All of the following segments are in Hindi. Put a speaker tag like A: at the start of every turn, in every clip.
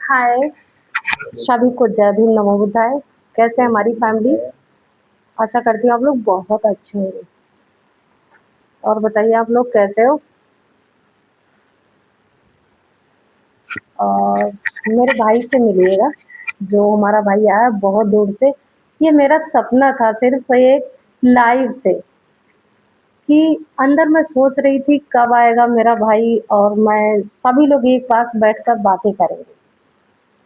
A: हाय, सभी को जय भीम नमो बुद्धाय। कैसे है हमारी फैमिली? आशा करती हूँ आप लोग बहुत अच्छे होंगे। और बताइए आप लोग कैसे हो? और मेरे भाई से मिलिएगा, जो हमारा भाई आया बहुत दूर से। ये मेरा सपना था सिर्फ एक लाइव से, कि अंदर मैं सोच रही थी कब आएगा मेरा भाई और मैं सभी लोग एक पास बैठकर बातें करेंगे।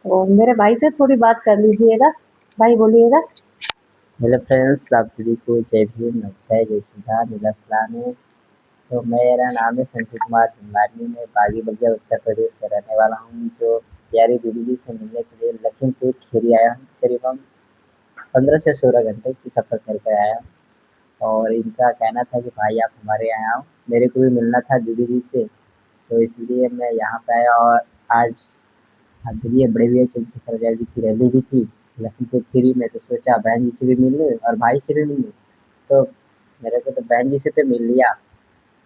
A: तो मेरे भाई से थोड़ी बात कर लीजिएगा। भाई बोलिएगा।
B: हेलो फ्रेंड्स, आप सभी को जय भीम, नमस्ते, जय श्री राम, नीला सलाम है। तो मेरा नाम है संजय कुमार भिंडारी। मैं बागी बलिया उत्तर प्रदेश का रहने वाला हूँ। जो प्यारी दीदी जी से मिलने के लिए लखीमपुर खीरी आया हूँ। करीबन 15 से 16 घंटे की सफ़र करके आया हूँ। और इनका कहना था कि भाई आप हमारे यहाँ आओ, मेरे को भी मिलना था दीदी जी से, तो इसलिए मैं यहाँ पे आया। और आज दिल्ली बड़े भैया चंद्रशेखर आज़ाद जी की रैली भी थी लखीमपुर खीरी में, तो सोचा बहन जी से भी मिल लूँ और भाई से भी मिल लूँ। तो मेरे को तो बहन जी से तो मिल लिया,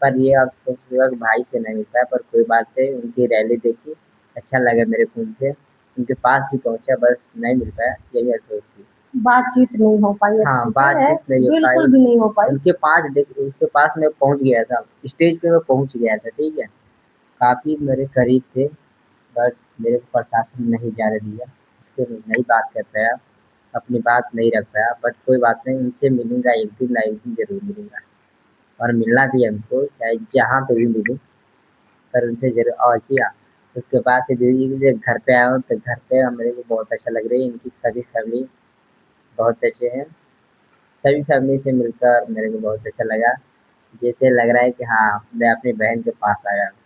B: पर ये अब सोच रहा कि भाई से नहीं मिल पाया। पर कोई बात नहीं, उनकी रैली देखी, अच्छा लगा मेरे को उनके पास ही पहुँचा, बस नहीं मिल पाया, यही अफसोस थी।
A: बातचीत नहीं हो पाई
B: हाँ,
A: अच्छे से, है
B: बातचीत नहीं हो पाई।
A: बिल्कुल भी नहीं हो पाई।
B: उनके पास उसके पास मैं पहुँच गया था, स्टेज पे मैं पहुँच गया था, ठीक है। काफ़ी मेरे करीब थे, बट मेरे को प्रशासन ने नहीं जाने दिया, इसलिए मैं नहीं बात कर पाया, अपनी बात नहीं रख पाया। बट कोई बात नहीं, उनसे मिलूँगा एक दिन, ना एक दिन ज़रूर मिलूँगा। और मिलना भी है हमको, चाहे जहाँ पे भी मिलूँ, पर उनसे ज़रूर। और जी हाँ, उसके बाद से दीदी जी के घर पे आया हूँ, तो घर पे मेरे को बहुत अच्छा लग रही है। इनकी सभी फैमिली बहुत अच्छे हैं। सभी फैमिली से मिलकर मेरे को बहुत अच्छा लगा। जैसे लग रहा है कि हाँ, मैं अपनी बहन के पास आया हूँ।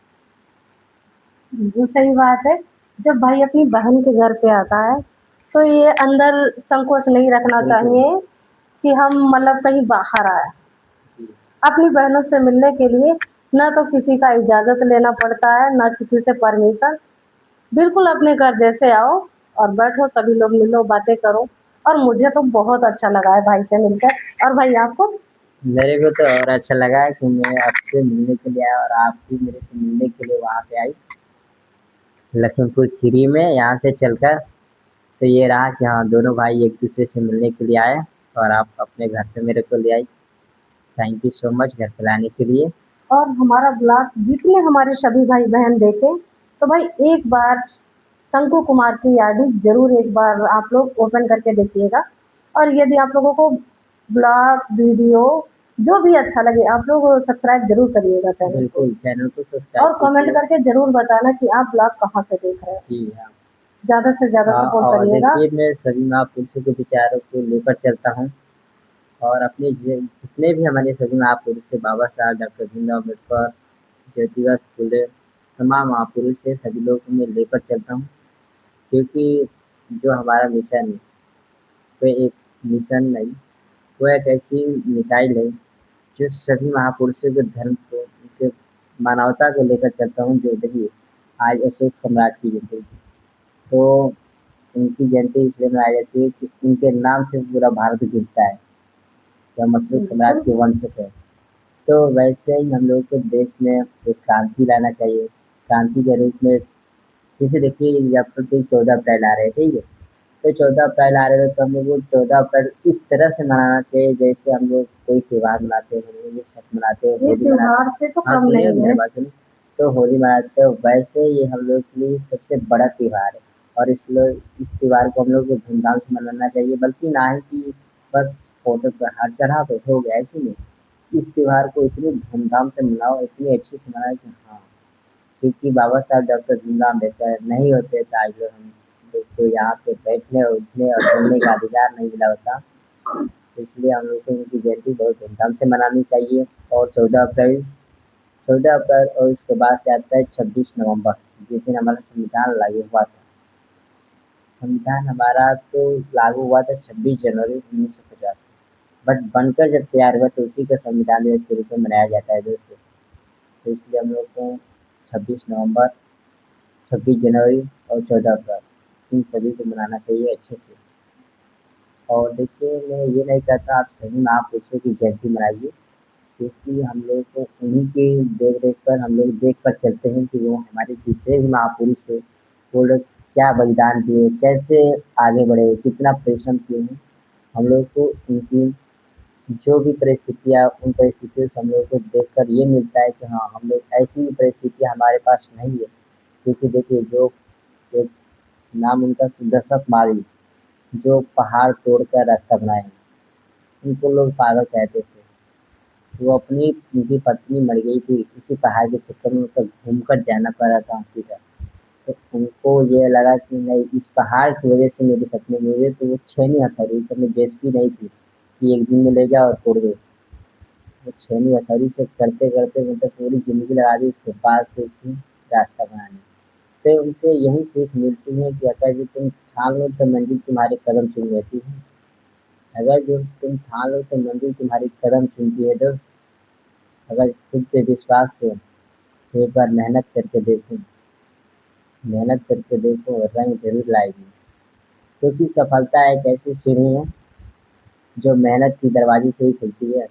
A: बिल्कुल सही बात है। जब भाई अपनी बहन के घर पे आता है तो ये अंदर संकोच नहीं रखना
B: बिल्कुल।
A: चाहिए कि हम मतलब कहीं बाहर आए।
B: जी।
A: अपनी बहनों से मिलने के लिए ना तो किसी का इजाज़त लेना पड़ता है, ना किसी से परमिशन। बिल्कुल अपने घर जैसे आओ और बैठो, सभी लोग मिलो, बातें करो। और मुझे तो बहुत अच्छा लगा है भाई से मिलकर। और भाई आपको?
B: मेरे को तो और अच्छा लगा कि मैं आपसे मिलने के लिए आया और आप भी मेरे से मिलने के लिए वहाँ पे आई लखीमपुर खीरी में। यहाँ से चलकर तो ये रहा कि हाँ, दोनों भाई एक दूसरे से मिलने के लिए आए और आप अपने घर पे मेरे को ले आई। थैंक यू सो मच घर पे लाने के लिए।
A: और हमारा ब्लॉग जितने हमारे सभी भाई बहन देखें, तो भाई एक बार शंकु कुमार की आईडी जरूर एक बार आप लोग ओपन करके देखिएगा। और यदि आप लोगों को ब्लॉग वीडियो जो भी अच्छा लगे, आप लोग सब्सक्राइब जरूर करिएगा चैनल को।
B: बिल्कुल, चैनल को सब्सक्राइब
A: और कमेंट
B: कीजिए।
A: करके जरूर बताना कि आप ब्लॉग कहाँ से देख रहे हैं।
B: जी हाँ।
A: ज़्यादा से ज़्यादा
B: हाँ,
A: सपोर्ट
B: और
A: करिएगा।
B: देखिए मैं सभी महापुरुषों के विचारों को लेकर चलता हूँ। और अपने जितने भी हमारे सभी महापुरुष है, बाबा साहब, डॉक्टर भीमराव अम्बेडकर, ज्योतिबा फुले, तमाम महापुरुष है, सभी लोग को मैं लेकर चलता हूँ। क्योंकि जो हमारा मिशन है, वो एक मिशन नहीं, वो एक ऐसी मिसाइल है जो सभी महापुरुषों के धर्म को, उनके मानवता को लेकर चलता हूँ। जो देखिए आज अशोक सम्राट की जयंती, तो उनकी जयंती इसलिए मनाई जाती है कि उनके नाम से पूरा भारत गूंजता है, कि हम अशोक सम्राट
A: बिल्कुल।
B: के वंश थे। तो वैसे ही हम लोग को देश में एक क्रांति लाना चाहिए। क्रांति के रूप में जैसे देखिए, जब तक 14 अप्रैल आ रहे हैं, ठीक है। तो 14 अप्रैल आ रहे हैं, तो हम लोग को 14 अप्रैल इस तरह से मनाना चाहिए जैसे हम लोग कोई त्योहार मनाते हैं, जैसे छठ मनाते हैं,
A: ये
B: होली मनाते
A: त्योहार
B: हैं।
A: से तो
B: हाँ,
A: कम
B: सुनिए
A: नहीं
B: मेरी
A: है।
B: बात सुनिए। तो होली मनाते हैं, वैसे ये हम लोग के लिए सबसे बड़ा त्योहार है। और इस त्योहार को हम लोग को धूमधाम से मनाना चाहिए, बल्कि ना ही कि बस फोटो पर हाथ चढ़ा तो हो गया, ऐसे नहीं। इस त्योहार को इतनी धूमधाम से मनाओ, इतनी अच्छे से मनाओ कि हाँ, क्योंकि बाबा साहब डॉक्टर भीमराव अम्बेडकर नहीं होते तो आज लोग हम लोग को यहाँ पे बैठने और उठने और बोलने का अधिकार नहीं मिला होता। तो इसलिए हम लोग को उनकी जयंती बहुत धूमधाम से मनानी चाहिए। और 14 अप्रैल और उसके बाद से आता है 26 नवंबर, जिस दिन हमारा संविधान लागू हुआ था। संविधान हमारा तो लागू हुआ था 26 जनवरी 1950 में, बट बनकर जब तैयार हुआ तो उसी का संविधान दिवस के रूप में मनाया जाता है दोस्तों। तो इसलिए हम लोग को 26 नवंबर, 26 जनवरी और 14 अप्रैल इन सभी को मनाना चाहिए अच्छे से। और देखिए, मैं ये नहीं कहता आप सभी महापुरुषों की जयंती मनाइए, क्योंकि हम लोग को उन्हीं की देख रेख पर हम लोग देख कर चलते हैं कि वो हमारे जितने भी महापुरुष हैं, वो लोग क्या बलिदान दिए, कैसे आगे बढ़े, कितना परिश्रम किए हैं। हम लोग को उनकी जो भी परिस्थितियाँ, उन परिस्थितियों से हम लोग को देखकर ये मिलता है कि हाँ, हम लोग ऐसी भी परिस्थितियाँ हमारे पास नहीं है। क्योंकि देखिए जो एक नाम उनका दशरथ माली, जो पहाड़ तोड़कर रास्ता बनाए हैं, उनको लोग पागल कहते थे। वो अपनी उनकी पत्नी मर गई थी, उसी पहाड़ के चक्कर में उनको घूमकर जाना पड़ा था हॉस्पिटल। तो उनको ये लगा कि नहीं, इस पहाड़ की वजह से मेरी पत्नी मर गई, तो वो छेनी हथौड़ी, उस समय जेसीबी नहीं थी कि एक दिन में ले जाओ और तोड़ दो। वो छेनी हथौड़ी से करते करते मतलब पूरी जिंदगी लगा दी उसके बाद से उसने रास्ता बनाने। तो उनसे यही सीख मिलती है कि अगर जो तुम ठान लो तो मंजिल तुम्हारे कदम चूम लेती है। अगर जो तुम ठान लो तो मंजिल तुम्हारी कदम चूमती है दोस्त। अगर खुद पे विश्वास हो तो एक बार मेहनत करके देखो और रंग जरूर लाएगी। क्योंकि सफलता एक ऐसी सीढ़ी है जो मेहनत की दरवाजे से ही खुलती है।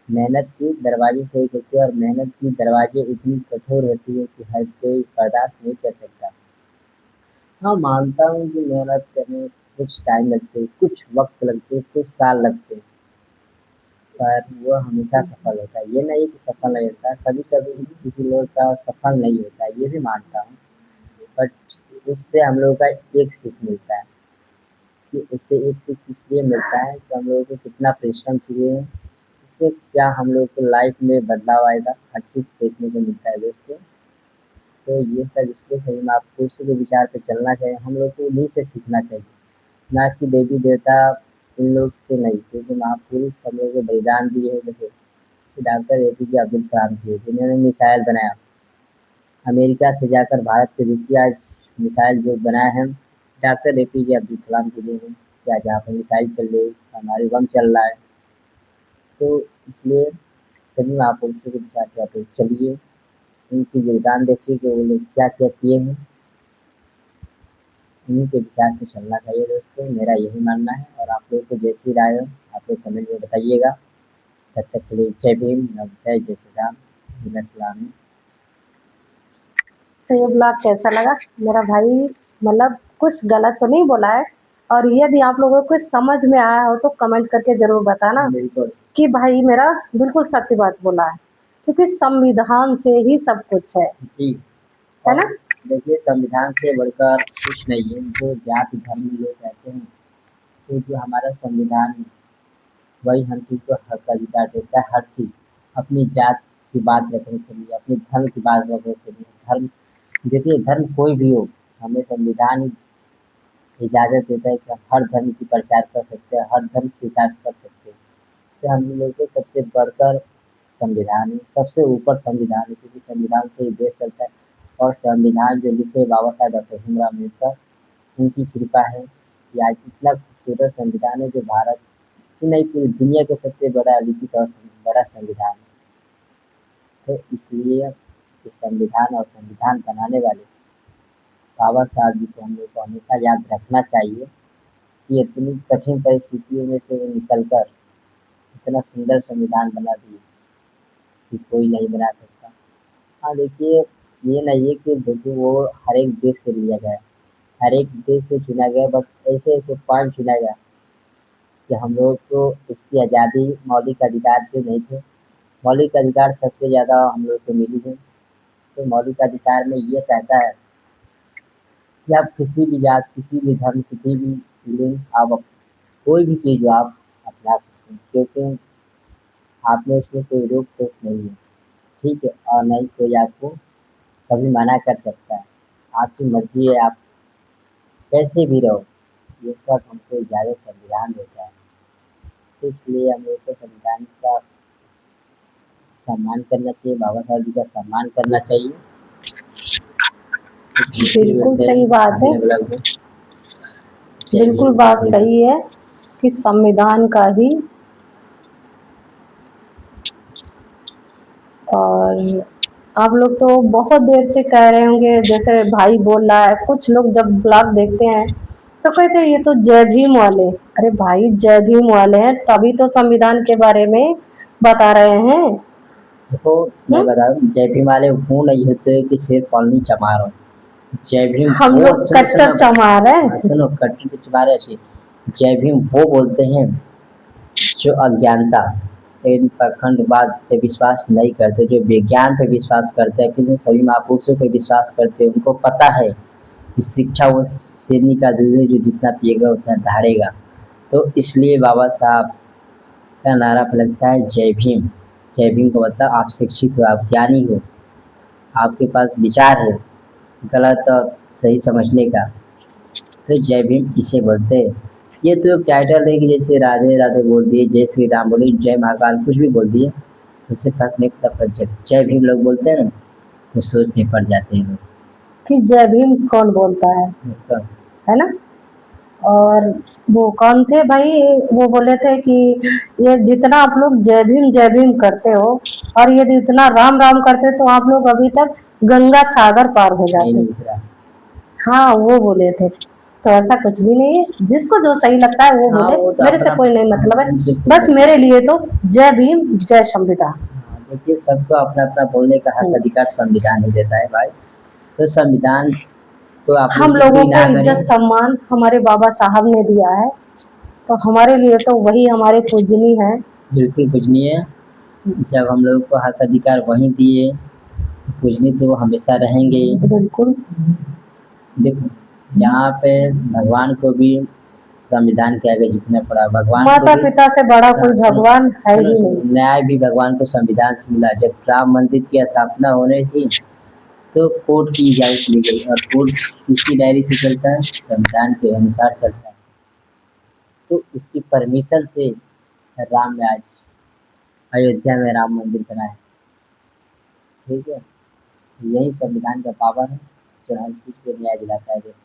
B: मेहनत की दरवाजे से ही खुलती है और मेहनत की दरवाजे इतनी कठोर होती है कि हर कोई बर्दाश्त नहीं कर सकता। हाँ, मानता हूँ कि मेहनत करने में कुछ टाइम लगते, कुछ वक्त लगते, कुछ साल लगते, पर वो हमेशा सफल होता है। ये नहीं कि सफल नहीं होता, कभी कभी किसी लोग का सफल नहीं होता, ये भी मानता हूँ। बट उससे हम लोगों का एक सीख मिलता है कि उससे एक सीख इसलिए मिलता है कि हम लोगों को कितना परिश्रम किए हैं, इससे क्या हम लोग को लाइफ में बदलाव आएगा, हर चीज़ देखने को मिलता है दोस्तों। तो ये सब इसलिए सही में आपको उसी के विचार पे चलना चाहिए, हम लोग को उन्हीं से सीखना चाहिए, ना कि देवी देवता इन लोग से नहीं। क्योंकि महापुरुष हम लोग को बलिदान दिए हैं। देखो जैसे डॉक्टर एपीजे अब्दुल कलाम थे, जिन्होंने मिसाइल बनाया, अमेरिका से जाकर भारत पे रुकी, आज मिसाइल जो बनाए हैं डॉक्टर एपीजे अब्दुल कलाम के लिए हैं। कि आज यहाँ पर मिसाइल चल रही है, हमारी बम चल रहा है। तो इसलिए सभी महापुरुषों के विचार पे आप लोग चलिए, उनकी योगदान देखिए कि वो लोग क्या क्या किए हैं, उन्हीं के विचार पे चलना चाहिए दोस्तों, मेरा यही मानना है। और आप लोगों को जैसी राय हो आप लोग कमेंट में बताइएगा। तब तक के लिए जय भीम, नमस्ते, जय श्री राम, जिला सलामी।
A: तो ये ब्लॉग कैसा लगा मेरा भाई, मतलब कुछ गलत तो नहीं बोला है। और यदि आप लोगों को कुछ समझ में आया हो तो कमेंट करके जरूर बताना
B: बिल्कुल
A: कि भाई मेरा बिल्कुल सत्य बात बोला है, क्योंकि संविधान से ही सब कुछ
B: जी।
A: है
B: और
A: ना।
B: देखिए संविधान से बढ़कर कुछ नहीं है। जो जाति धर्म लोग कहते हैं, तो जो हमारा संविधान है वही हम चीज़ को हक अधिकार देता है। हर चीज़ अपनी जात की बात रखने के लिए, अपने धर्म की बात रखने के लिए, धर्म देखिए धर्म कोई भी हो, हमें संविधान इजाज़त देता है कि हम हर धर्म की प्रचार कर सकते हैं, हर धर्म स्वीकार कर सकते हैं। तो हम लोग को सबसे बढ़कर संविधान है, सबसे ऊपर संविधान है, क्योंकि संविधान से ही देश चलता है। और संविधान जो लिखे बाबा साहेब डॉक्टर भीमराव अम्बेडकर, उनकी कृपा है कि आज इतना खूबसूरत संविधान है जो भारत की नहीं पूरी दुनिया का सबसे बड़ा लिखित और बड़ा संविधान है। तो इसलिए इस संविधान और संविधान बनाने वाले बाबा साहब जी को हम लोग को हमेशा याद रखना चाहिए कि इतनी कठिन परिस्थितियों में से वो निकल कर इतना सुंदर संविधान बना दिए कि कोई नहीं बना सकता। हाँ देखिए, ये नहीं है कि देखिए वो हर एक देश से लिया गया है, हर एक देश से चुना गया, बट ऐसे ऐसे पॉइंट चुना गया कि हम लोग को इसकी आज़ादी, मौलिक अधिकार जो नहीं थे, मौलिक अधिकार सबसे ज़्यादा हम लोग को मिली है। तो मौलिक अधिकार में ये कहता है कि आप किसी भी जात, किसी भी धर्म, किसी भी लिंग, आप कोई भी चीज़ हो आप अपना सकते हैं, क्योंकि आप में इसमें कोई रोक टोक नहीं है। ठीक है, और नहीं कोई आपको कभी मना कर सकता है। आपकी मर्जी है, आप कैसे भी रहो, ये सब हमको इजाज़त संविधान देता है। तो इसलिए हम लोग को संविधान का सम्मान करना चाहिए, बाबा साहब जी का सम्मान करना चाहिए।
A: बिल्कुल सही बात है, बिल्कुल बात सही है कि संविधान का ही। और आप लोग तो बहुत देर से कह रहे होंगे, जैसे भाई बोल रहा है, कुछ लोग जब ब्लॉग देखते हैं तो कहते हैं ये तो जय भीम वाले। अरे भाई जय भीम वाले हैं तभी तो संविधान के बारे में बता रहे हैं।
B: देखो मैं बता दूं, जय भीम वाले वो नहीं होते कि सिर्फ कॉलोनी चमार हो। जय भीम
A: हम
B: वो
A: लोग कट्टर चमार है।
B: सुनो कट्टर तो तुम्हारे ऐसे जय भीम वो बोलते हैं जो अज्ञानता इन पाखंडवाद पे विश्वास नहीं करते, जो विज्ञान पे विश्वास करते हैं, फिर सभी महापुरुषों पे विश्वास करते हैं, उनको पता है कि शिक्षा वो शेरनी का दूध है जो जितना पिएगा उतना धाड़ेगा। तो इसलिए बाबा साहब का नारा लगता है जय भीम। जय भीम का मतलब आप शिक्षित हो, आप ज्ञानी हो, आपके पास विचार है गलत और सही समझने का, तो जय भीम किसे बोलते हैं। ये तो टाइटल है कि जैसे राधे राधे बोल दिए, जय श्री राम बोली, जय महाकाल कुछ भी बोल दिए, उससे फर्क नहीं पड़ता, पर जब जय भीम लोग बोलते हैं ना तो सोच में पड़ जाते हैं लोग
A: कि जय भीम कौन बोलता
B: मतलब
A: है ना। और वो कौन थे भाई, वो बोले थे कि ये जितना आप लोग जय भीम करते हो और यदि इतना राम राम करते तो आप लोग अभी तक गंगा सागर पार हो
B: नहीं
A: जाते।
B: मिश्रा।
A: हाँ वो बोले थे। तो ऐसा कुछ भी नहीं है, जिसको जो सही लगता है वो
B: हाँ
A: बोले,
B: वो तो
A: मेरे से
B: अपना
A: कोई नहीं मतलब है।
B: बिल्कुल
A: बस मेरे लिए तो जय भीम जय संविधान।
B: हाँ, देखिए सबको अपना अपना बोलने का हक अधिकार संविधान ही देता है भाई। तो संविधान तो आप
A: हम
B: लोग कुछ
A: लोगों
B: भी
A: को
B: ना
A: इज्जत
B: करें,
A: सम्मान हमारे बाबा साहब ने दिया है, तो हमारे लिए तो वही हमारे पूजनी है।
B: बिल्कुल कुछ नहीं है। जब हम लोगों को हक अधिकार वहीं दिए, पूजनीय तो वो हमेशा रहेंगे ही।
A: बिल्कुल।
B: देखो यहाँ पे भगवान को भी संविधान के आगे झुकना पड़ा, भगवान को
A: माता
B: भी
A: पिता से बड़ा कोई
B: सुनो
A: भगवान है
B: सुनो
A: ही
B: सुनो,
A: नहीं।
B: न्याय भी भगवान को संविधान से मिला। जब राम मंदिर की स्थापना होने थी तो कोर्ट की इजाज़त ली गई, और कोर्ट किसकी डायरी से चलता है, संविधान के अनुसार चलता है। तो उसकी परमिशन से राम ने आज अयोध्या में राम मंदिर बनाया, ठीक है। यही संविधान का पावर है जो हर चीज़ को न्याय दिलाता है देश को।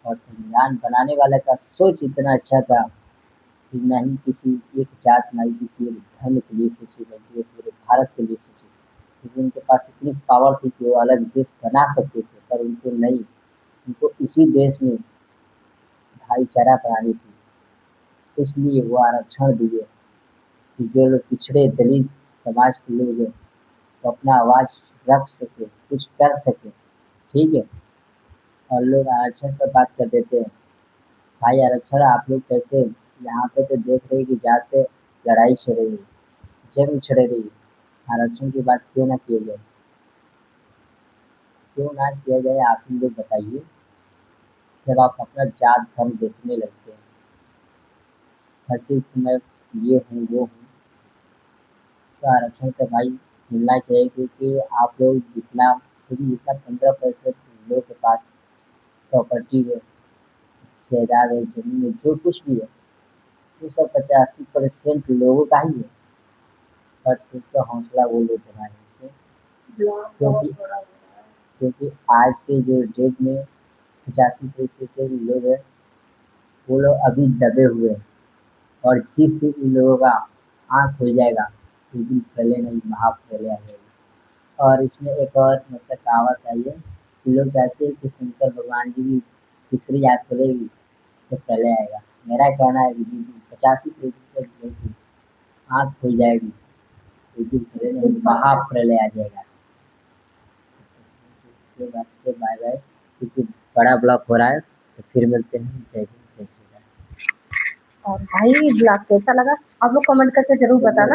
B: और संविधान बनाने वाले का सोच इतना अच्छा था कि ना ही किसी एक जात, ना ही किसी एक धर्म के लिए सोची, बल्कि वो पूरे भारत के लिए सोची, क्योंकि उनके पास इतनी पावर थी कि वो अलग देश बना सकते थे, पर उनको नहीं, उनको इसी देश में भाईचारा बनानी थी। इसलिए वो आरक्षण दिए कि जो लोग पिछड़े दलित समाज के लोग हैं वो अपना आवाज़ रख सके, कुछ कर सके, ठीक है। और लोग आरक्षण पर बात कर देते हैं, भाई आरक्षण आप लोग कैसे, यहाँ पे तो देख रहे हैं कि जात पे लड़ाई छिड़ रही है, जंग छिड़ रही है, आरक्षण की बात क्यों ना किया जाए, क्यों ना किया जाए, आप ही लोग बताइए। जब आप अपना जात धर्म देखने लगते हैं, हर चीज़ में मैं ये हूँ वो हूँ, तो आरक्षण तो भाई मिलना चाहिए, क्योंकि आप लोग जितना, क्योंकि जितना 15% लोगों के पास प्रॉपर्टी है, जायदाद है, जमीन है, जो कुछ भी है, वो सब 85% लोगों का ही है। बट उसका हौसला वो लोग जमा नहीं थे, क्योंकि आज के जो डेट में 85% लोग हैं वो लोग अभी दबे हुए हैं। और जिस दिन इन लोगों का आँख खुल जाएगा उस दिन प्रलय नहीं महाप्रलय आ जाएगी। और इसमें एक और मतलब कहावत आई है कि लोग कहते हैं कि शंकर भगवान जी की तीसरी आँख खुलेगी तो प्रलय आएगा। मेरा कहना है कि जिस दिन 85% लोगों की आँख खुल जाएगी उस दिन प्रलय नहीं महाप्रलय आ जाएगा। तो बाय बाय, क्योंकि बड़ा ब्लॉक हो रहा है, तो फिर मिलते हैं। जय हिंद जय श्री राम।
A: और भाई ब्लॉग कैसा लगा आप लोग कमेंट करके जरूर बताना।